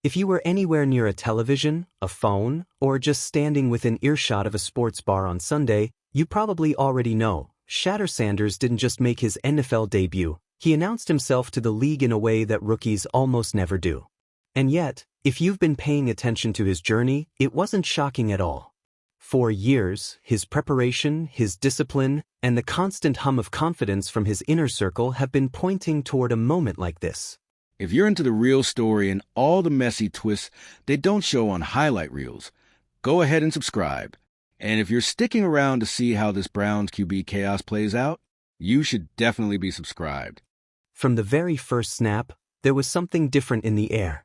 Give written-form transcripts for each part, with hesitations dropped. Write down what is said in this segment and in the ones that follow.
If you were anywhere near a television, a phone, or just standing within earshot of a sports bar on Sunday, you probably already know, Shedeur Sanders didn't just make his NFL debut, he announced himself to the league in a way that rookies almost never do. And yet, if you've been paying attention to his journey, it wasn't shocking at all. For years, his preparation, his discipline, and the constant hum of confidence from his inner circle have been pointing toward a moment like this. If you're into the real story and all the messy twists they don't show on highlight reels, go ahead and subscribe. And if you're sticking around to see how this Browns QB chaos plays out, you should definitely be subscribed. From the very first snap, there was something different in the air.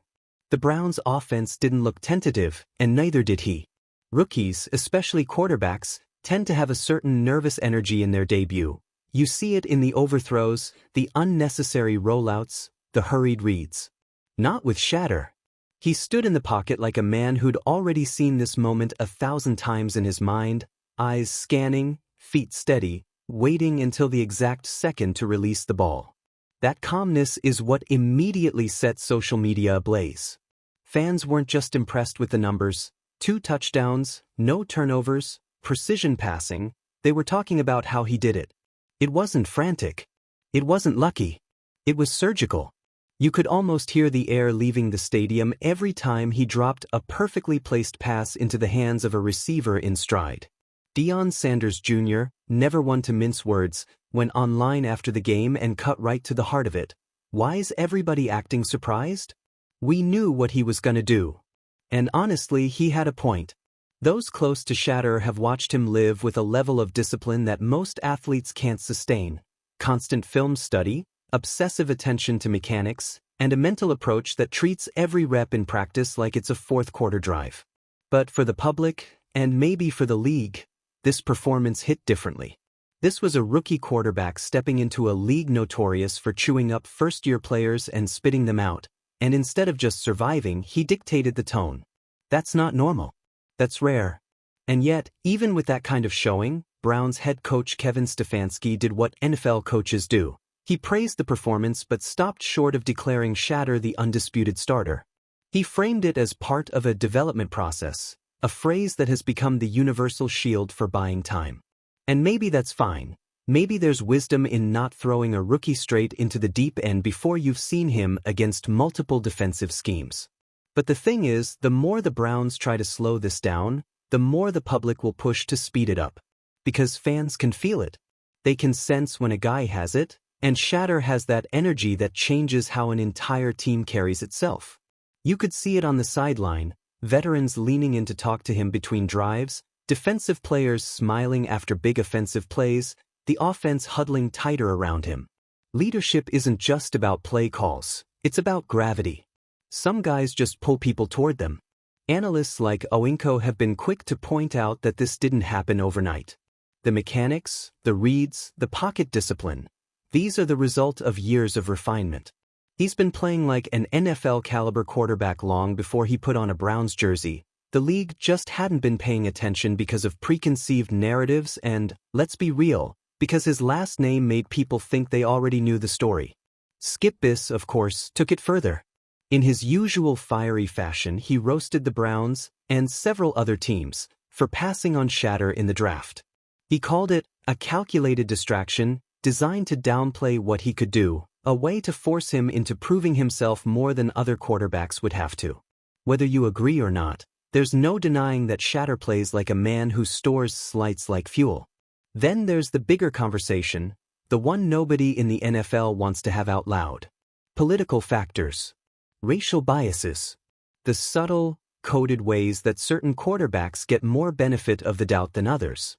The Browns' offense didn't look tentative, and neither did he. Rookies, especially quarterbacks, tend to have a certain nervous energy in their debut. You see it in the overthrows, the unnecessary rollouts, the hurried reads. Not with Shedeur. He stood in the pocket like a man who'd already seen this moment 1,000 times in his mind, eyes scanning, feet steady, waiting until the exact second to release the ball. That calmness is what immediately set social media ablaze. Fans weren't just impressed with the numbers, 2 touchdowns, no turnovers, precision passing, they were talking about how he did it. It wasn't frantic. It wasn't lucky. It was surgical. You could almost hear the air leaving the stadium every time he dropped a perfectly placed pass into the hands of a receiver in stride. Deion Sanders Jr., never one to mince words, went online after the game and cut right to the heart of it. Why is everybody acting surprised? We knew what he was gonna do. And honestly, he had a point. Those close to Shedeur have watched him live with a level of discipline that most athletes can't sustain. Constant film study, obsessive attention to mechanics, and a mental approach that treats every rep in practice like it's a fourth-quarter drive. But for the public, and maybe for the league, this performance hit differently. This was a rookie quarterback stepping into a league notorious for chewing up first-year players and spitting them out, and instead of just surviving, he dictated the tone. That's not normal. That's rare. And yet, even with that kind of showing, Browns head coach Kevin Stefanski did what NFL coaches do. He praised the performance but stopped short of declaring Shedeur the undisputed starter. He framed it as part of a development process, a phrase that has become the universal shield for buying time. And maybe that's fine. Maybe there's wisdom in not throwing a rookie straight into the deep end before you've seen him against multiple defensive schemes. But the thing is, the more the Browns try to slow this down, the more the public will push to speed it up. Because fans can feel it. They can sense when a guy has it, and Shedeur has that energy that changes how an entire team carries itself. You could see it on the sideline, veterans leaning in to talk to him between drives, defensive players smiling after big offensive plays, the offense huddling tighter around him. Leadership isn't just about play calls, it's about gravity. Some guys just pull people toward them. Analysts like Oinko have been quick to point out that this didn't happen overnight. The mechanics, the reads, the pocket discipline, these are the result of years of refinement. He's been playing like an NFL-caliber quarterback long before he put on a Browns jersey. The league just hadn't been paying attention because of preconceived narratives and, let's be real, because his last name made people think they already knew the story. Skip Biss, of course, took it further. In his usual fiery fashion, he roasted the Browns, and several other teams, for passing on Shedeur in the draft. He called it a calculated distraction, designed to downplay what he could do, a way to force him into proving himself more than other quarterbacks would have to. Whether you agree or not, there's no denying that Shedeur plays like a man who stores slights like fuel. Then there's the bigger conversation, the one nobody in the NFL wants to have out loud. Political factors. Racial biases. The subtle, coded ways that certain quarterbacks get more benefit of the doubt than others.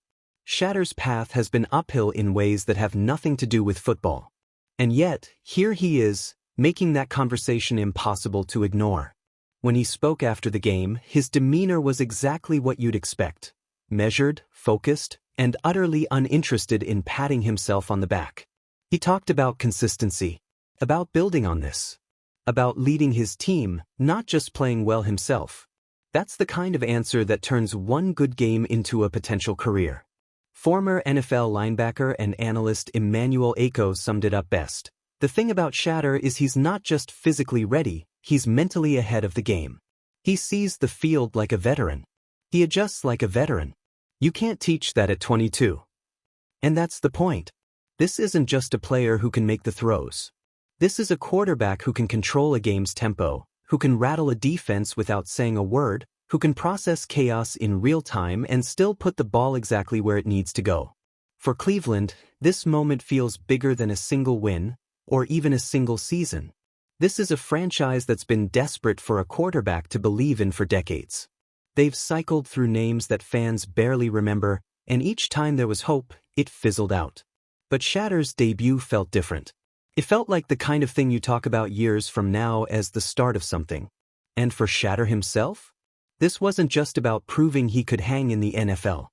Shedeur's path has been uphill in ways that have nothing to do with football. And yet, here he is, making that conversation impossible to ignore. When he spoke after the game, his demeanor was exactly what you'd expect. Measured, focused, and utterly uninterested in patting himself on the back. He talked about consistency, about building on this, about leading his team, not just playing well himself. That's the kind of answer that turns one good game into a potential career. Former NFL linebacker and analyst Emmanuel Acho summed it up best. The thing about Shedeur is he's not just physically ready, he's mentally ahead of the game. He sees the field like a veteran. He adjusts like a veteran. You can't teach that at 22. And that's the point. This isn't just a player who can make the throws. This is a quarterback who can control a game's tempo, who can rattle a defense without saying a word, who can process chaos in real time and still put the ball exactly where it needs to go. For Cleveland, this moment feels bigger than a single win, or even a single season. This is a franchise that's been desperate for a quarterback to believe in for decades. They've cycled through names that fans barely remember, and each time there was hope, it fizzled out. But Shedeur's debut felt different. It felt like the kind of thing you talk about years from now as the start of something. And for Shedeur himself? This wasn't just about proving he could hang in the NFL.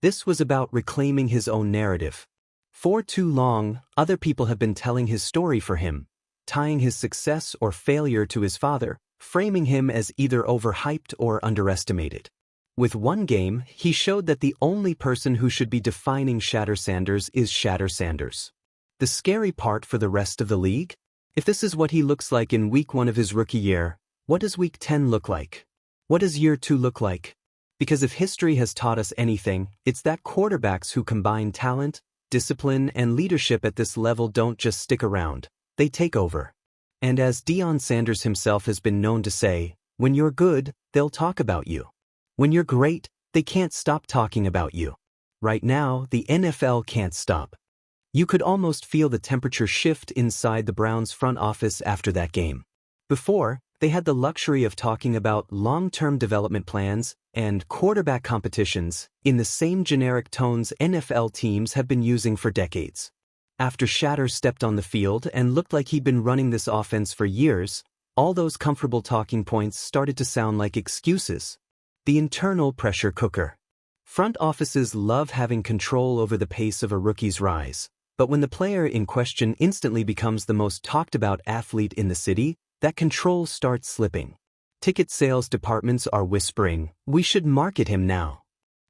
This was about reclaiming his own narrative. For too long, other people have been telling his story for him, tying his success or failure to his father, framing him as either overhyped or underestimated. With one game, he showed that the only person who should be defining Shedeur Sanders is Shedeur Sanders. The scary part for the rest of the league? If this is what he looks like in week 1 of his rookie year, what does week 10 look like? What does year 2 look like? Because if history has taught us anything, it's that quarterbacks who combine talent, discipline, and leadership at this level don't just stick around, they take over. And as Deion Sanders himself has been known to say, when you're good, they'll talk about you. When you're great, they can't stop talking about you. Right now, the NFL can't stop. You could almost feel the temperature shift inside the Browns front office after that game. Before, they had the luxury of talking about long-term development plans and quarterback competitions in the same generic tones NFL teams have been using for decades. After Shedeur stepped on the field and looked like he'd been running this offense for years, all those comfortable talking points started to sound like excuses. The internal pressure cooker. Front offices love having control over the pace of a rookie's rise, but when the player in question instantly becomes the most talked about athlete in the city, that control starts slipping. Ticket sales departments are whispering, "We should market him now."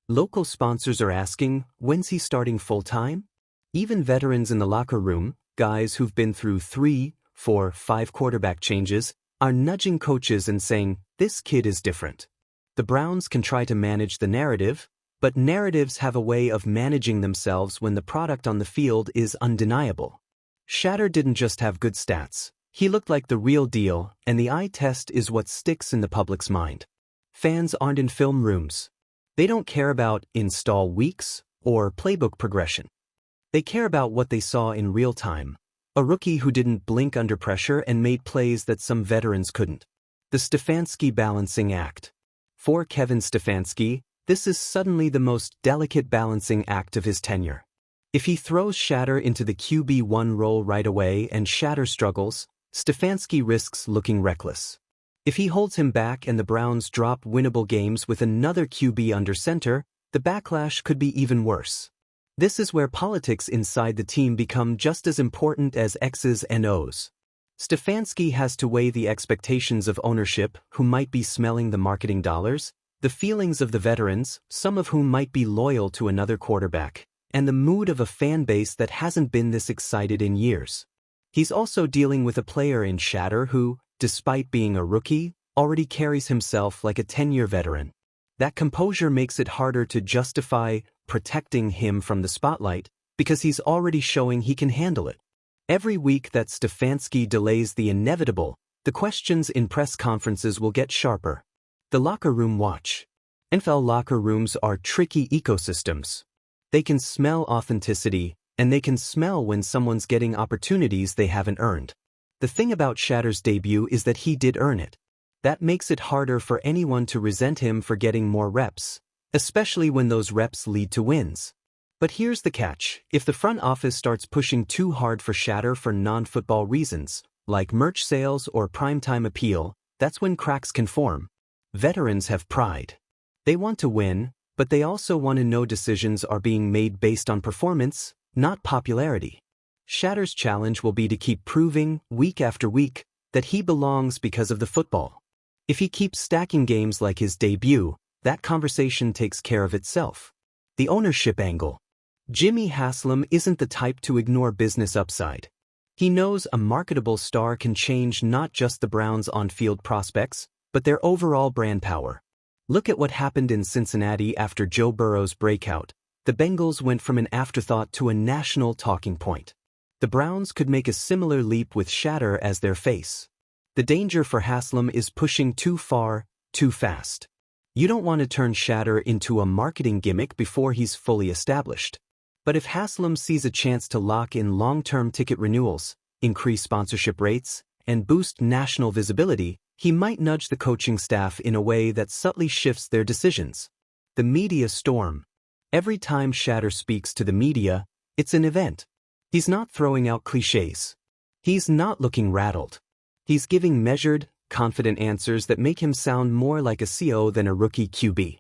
Local sponsors are asking, "When's he starting full-time?" Even veterans in the locker room, guys who've been through 3, 4, 5 quarterback changes, are nudging coaches and saying, "This kid is different." The Browns can try to manage the narrative, but narratives have a way of managing themselves when the product on the field is undeniable. Shedeur didn't just have good stats. He looked like the real deal, and the eye test is what sticks in the public's mind. Fans aren't in film rooms. They don't care about install weeks or playbook progression. They care about what they saw in real time. A rookie who didn't blink under pressure and made plays that some veterans couldn't. The Stefanski balancing act. For Kevin Stefanski, this is suddenly the most delicate balancing act of his tenure. If he throws Shedeur into the QB1 role right away and Shedeur struggles, Stefanski risks looking reckless. If he holds him back and the Browns drop winnable games with another QB under center, the backlash could be even worse. This is where politics inside the team become just as important as X's and O's. Stefanski has to weigh the expectations of ownership, who might be smelling the marketing dollars, the feelings of the veterans, some of whom might be loyal to another quarterback, and the mood of a fan base that hasn't been this excited in years. He's also dealing with a player in Shedeur who, despite being a rookie, already carries himself like a 10-year veteran. That composure makes it harder to justify protecting him from the spotlight because he's already showing he can handle it. Every week that Stefanski delays the inevitable, the questions in press conferences will get sharper. The locker room watch. NFL locker rooms are tricky ecosystems. They can smell authenticity, and they can smell when someone's getting opportunities they haven't earned. The thing about Shedeur's debut is that he did earn it. That makes it harder for anyone to resent him for getting more reps, especially when those reps lead to wins. But here's the catch: if the front office starts pushing too hard for Shedeur for non-football reasons, like merch sales or primetime appeal, that's when cracks can form. Veterans have pride. They want to win, but they also want to know decisions are being made based on performance, not popularity. Shedeur's challenge will be to keep proving, week after week, that he belongs because of the football. If he keeps stacking games like his debut, that conversation takes care of itself. The ownership angle. Jimmy Haslam isn't the type to ignore business upside. He knows a marketable star can change not just the Browns' on-field prospects, but their overall brand power. Look at what happened in Cincinnati after Joe Burrow's breakout. The Bengals went from an afterthought to a national talking point. The Browns could make a similar leap with Shedeur as their face. The danger for Haslam is pushing too far, too fast. You don't want to turn Shedeur into a marketing gimmick before he's fully established. But if Haslam sees a chance to lock in long-term ticket renewals, increase sponsorship rates, and boost national visibility, he might nudge the coaching staff in a way that subtly shifts their decisions. The media storm. Every time Shedeur speaks to the media, it's an event. He's not throwing out cliches. He's not looking rattled. He's giving measured, confident answers that make him sound more like a CO than a rookie QB.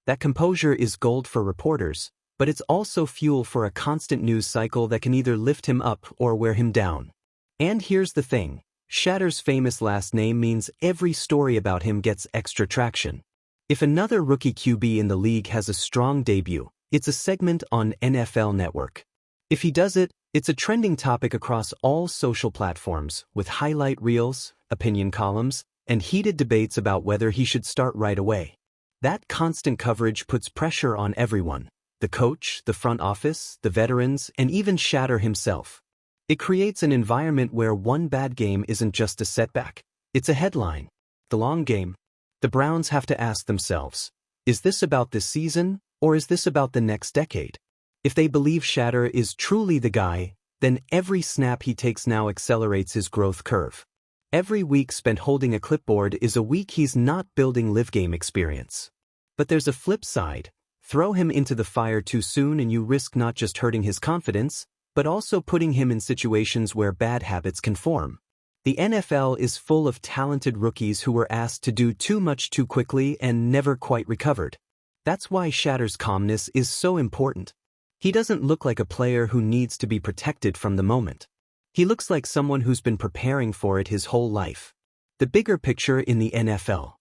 That composure is gold for reporters, but it's also fuel for a constant news cycle that can either lift him up or wear him down. And here's the thing. Shedeur's famous last name means every story about him gets extra traction. If another rookie QB in the league has a strong debut, it's a segment on NFL Network. If he does it, it's a trending topic across all social platforms, with highlight reels, opinion columns, and heated debates about whether he should start right away. That constant coverage puts pressure on everyone: the coach, the front office, the veterans, and even Shedeur himself. It creates an environment where one bad game isn't just a setback, it's a headline. The long game. The Browns have to ask themselves, is this about this season, or is this about the next decade? If they believe Shedeur is truly the guy, then every snap he takes now accelerates his growth curve. Every week spent holding a clipboard is a week he's not building live game experience. But there's a flip side. Throw him into the fire too soon and you risk not just hurting his confidence, but also putting him in situations where bad habits can form. The NFL is full of talented rookies who were asked to do too much too quickly and never quite recovered. That's why Shedeur's calmness is so important. He doesn't look like a player who needs to be protected from the moment. He looks like someone who's been preparing for it his whole life. The bigger picture in the NFL.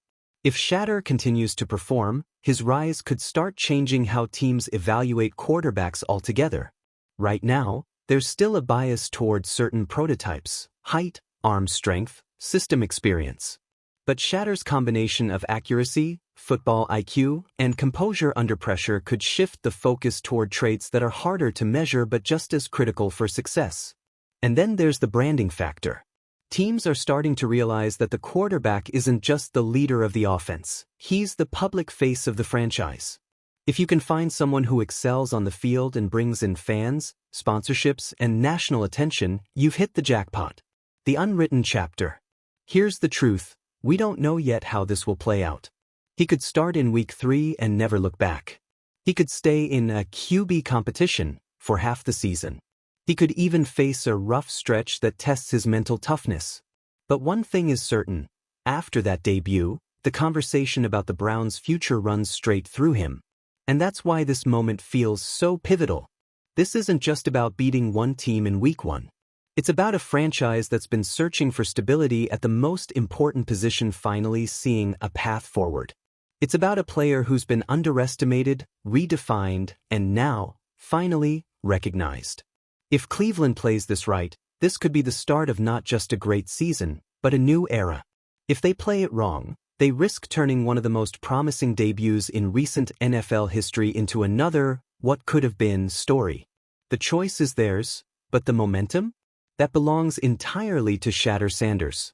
If Shedeur continues to perform, his rise could start changing how teams evaluate quarterbacks altogether. Right now, there's still a bias toward certain prototypes: height, arm strength, system experience. But Shedeur's combination of accuracy, football IQ, and composure under pressure could shift the focus toward traits that are harder to measure but just as critical for success. And then there's the branding factor. Teams are starting to realize that the quarterback isn't just the leader of the offense, he's the public face of the franchise. If you can find someone who excels on the field and brings in fans, sponsorships, and national attention, you've hit the jackpot. The unwritten chapter. Here's the truth, we don't know yet how this will play out. He could start in week 3 and never look back. He could stay in a QB competition for half the season. He could even face a rough stretch that tests his mental toughness. But one thing is certain, after that debut, the conversation about the Browns' future runs straight through him. And that's why this moment feels so pivotal. This isn't just about beating one team in week 1. It's about a franchise that's been searching for stability at the most important position finally seeing a path forward. It's about a player who's been underestimated, redefined, and now, finally, recognized. If Cleveland plays this right, this could be the start of not just a great season, but a new era. If they play it wrong, they risk turning one of the most promising debuts in recent NFL history into another, what could have been, story. The choice is theirs, but the momentum? That belongs entirely to Shedeur Sanders.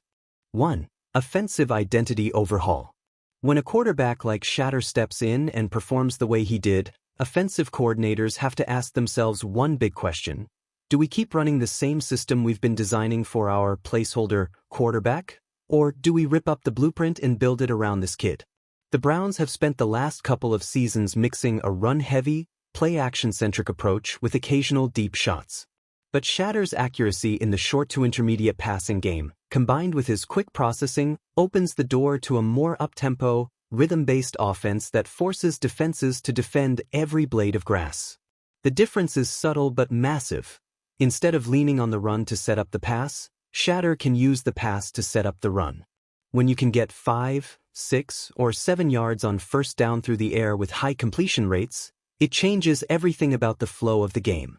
1. Offensive identity overhaul. When a quarterback like Shedeur steps in and performs the way he did, offensive coordinators have to ask themselves one big question. Do we keep running the same system we've been designing for our placeholder quarterback? Or do we rip up the blueprint and build it around this kid? The Browns have spent the last couple of seasons mixing a run-heavy, play-action-centric approach with occasional deep shots. But Shedeur's accuracy in the short to intermediate passing game, combined with his quick processing, opens the door to a more up-tempo, rhythm-based offense that forces defenses to defend every blade of grass. The difference is subtle but massive. Instead of leaning on the run to set up the pass, Shedeur can use the pass to set up the run. When you can get 5, 6, or 7 yards on first down through the air with high completion rates, it changes everything about the flow of the game.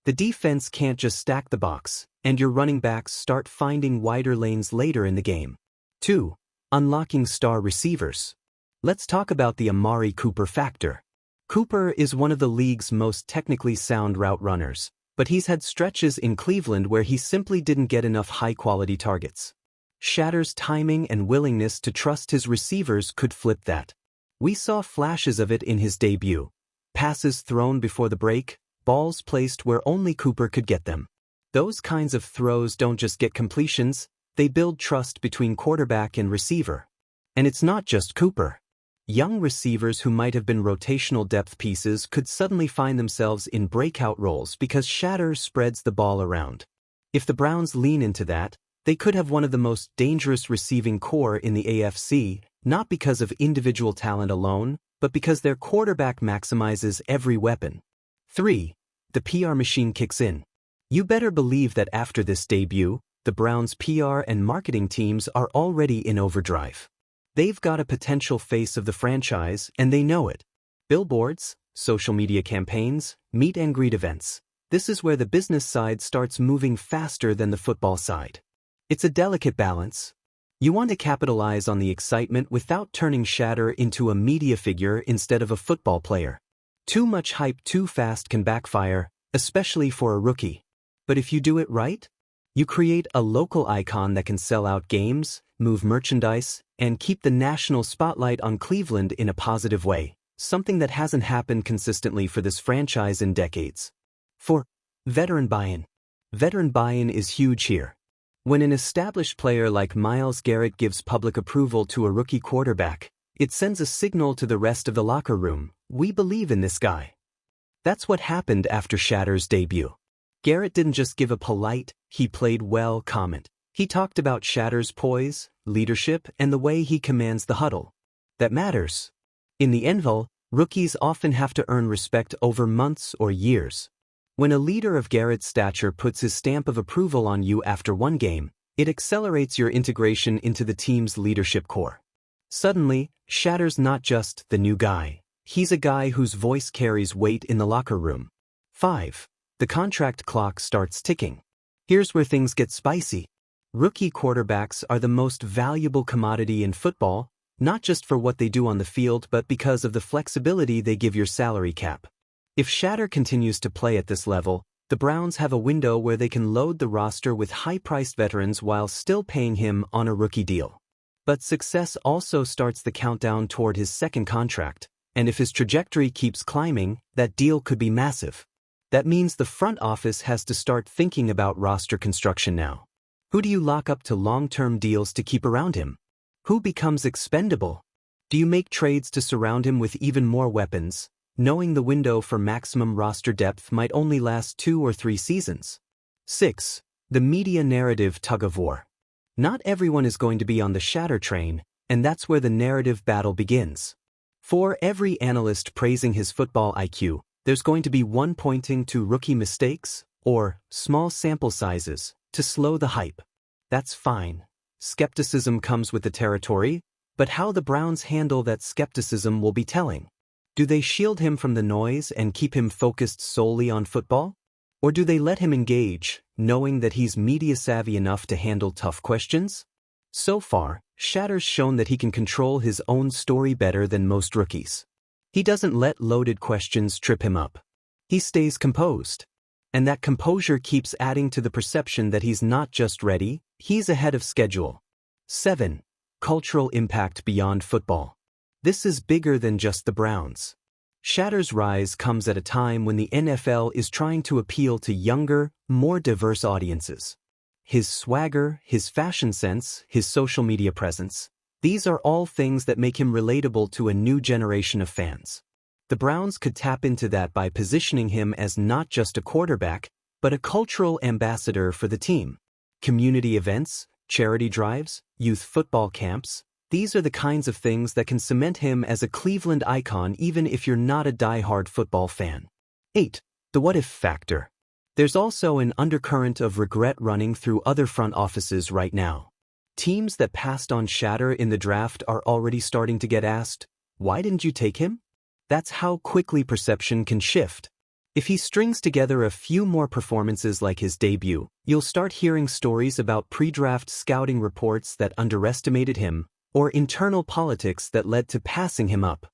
The defense can't just stack the box, and your running backs start finding wider lanes later in the game. 2. Unlocking star receivers. Let's talk about the Amari Cooper factor. Cooper is one of the league's most technically sound route runners, but he's had stretches in Cleveland where he simply didn't get enough high-quality targets. Shedeur's timing and willingness to trust his receivers could flip that. We saw flashes of it in his debut. Passes thrown before the break, balls placed where only Cooper could get them. Those kinds of throws don't just get completions, they build trust between quarterback and receiver. And it's not just Cooper. Young receivers who might have been rotational depth pieces could suddenly find themselves in breakout roles because Shedeur spreads the ball around. If the Browns lean into that, they could have one of the most dangerous receiving corps in the AFC, not because of individual talent alone, but because their quarterback maximizes every weapon. 3. The PR machine kicks in. You better believe that after this debut, the Browns' PR and marketing teams are already in overdrive. They've got a potential face of the franchise, and they know it. Billboards, social media campaigns, meet and greet events. This is where the business side starts moving faster than the football side. It's a delicate balance. You want to capitalize on the excitement without turning Shedeur into a media figure instead of a football player. Too much hype too fast can backfire, especially for a rookie. But if you do it right, you create a local icon that can sell out games, move merchandise, and keep the national spotlight on Cleveland in a positive way, something that hasn't happened consistently for this franchise in decades. 4. Veteran buy-in. Veteran buy-in is huge here. When an established player like Myles Garrett gives public approval to a rookie quarterback, it sends a signal to the rest of the locker room: we believe in this guy. That's what happened after Shedeur's debut. Garrett didn't just give a polite, "he played well" comment. He talked about Shedeur's poise, leadership, and the way he commands the huddle. That matters. In the NFL, rookies often have to earn respect over months or years. When a leader of Garrett's stature puts his stamp of approval on you after one game, it accelerates your integration into the team's leadership core. Suddenly, Shedeur's not just the new guy. He's a guy whose voice carries weight in the locker room. 5. The contract clock starts ticking. Here's where things get spicy. Rookie quarterbacks are the most valuable commodity in football, not just for what they do on the field but because of the flexibility they give your salary cap. If Shedeur continues to play at this level, the Browns have a window where they can load the roster with high-priced veterans while still paying him on a rookie deal. But success also starts the countdown toward his second contract, and if his trajectory keeps climbing, that deal could be massive. That means the front office has to start thinking about roster construction now. Who do you lock up to long-term deals to keep around him? Who becomes expendable? Do you make trades to surround him with even more weapons, knowing the window for maximum roster depth might only last 2 or 3 seasons? 6. The media narrative tug-of-war. Not everyone is going to be on the Shedeur train, and that's where the narrative battle begins. For every analyst praising his football IQ, there's going to be one pointing to rookie mistakes, or small sample sizes, to slow the hype. That's fine. Skepticism comes with the territory, but how the Browns handle that skepticism will be telling. Do they shield him from the noise and keep him focused solely on football? Or do they let him engage, knowing that he's media-savvy enough to handle tough questions? So far, Shedeur's shown that he can control his own story better than most rookies. He doesn't let loaded questions trip him up. He stays composed. And that composure keeps adding to the perception that he's not just ready, he's ahead of schedule. 7. Cultural impact beyond football. This is bigger than just the Browns. Shedeur's rise comes at a time when the NFL is trying to appeal to younger, more diverse audiences. His swagger, his fashion sense, his social media presence, these are all things that make him relatable to a new generation of fans. The Browns could tap into that by positioning him as not just a quarterback, but a cultural ambassador for the team. Community events, charity drives, youth football camps, these are the kinds of things that can cement him as a Cleveland icon even if you're not a die-hard football fan. 8. The what-if factor. There's also an undercurrent of regret running through other front offices right now. Teams that passed on Shedeur in the draft are already starting to get asked, "Why didn't you take him?" That's how quickly perception can shift. If he strings together a few more performances like his debut, you'll start hearing stories about pre-draft scouting reports that underestimated him, or internal politics that led to passing him up.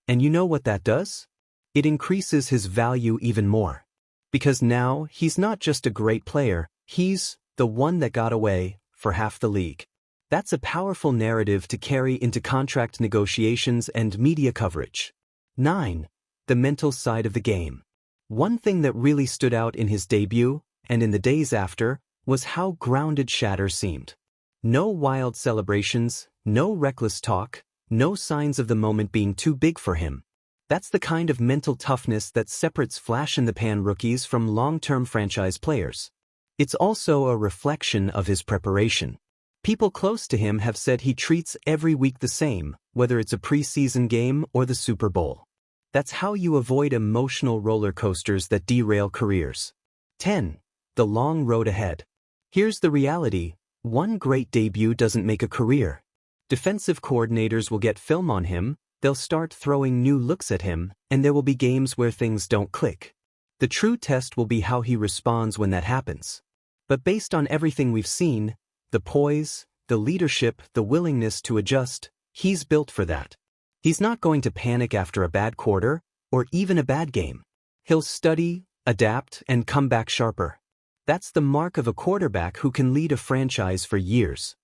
And you know what that does? It increases his value even more. Because now, he's not just a great player, he's the one that got away for half the league. That's a powerful narrative to carry into contract negotiations and media coverage. 9. The mental side of the game. One thing that really stood out in his debut, and in the days after, was how grounded Shedeur seemed. No wild celebrations, no reckless talk, no signs of the moment being too big for him. That's the kind of mental toughness that separates flash-in-the-pan rookies from long-term franchise players. It's also a reflection of his preparation. People close to him have said he treats every week the same, whether it's a preseason game or the Super Bowl. That's how you avoid emotional roller coasters that derail careers. 10. The long road ahead. Here's the reality: one great debut doesn't make a career. Defensive coordinators will get film on him, they'll start throwing new looks at him, and there will be games where things don't click. The true test will be how he responds when that happens. But based on everything we've seen, the poise, the leadership, the willingness to adjust, he's built for that. He's not going to panic after a bad quarter, or even a bad game. He'll study, adapt, and come back sharper. That's the mark of a quarterback who can lead a franchise for years.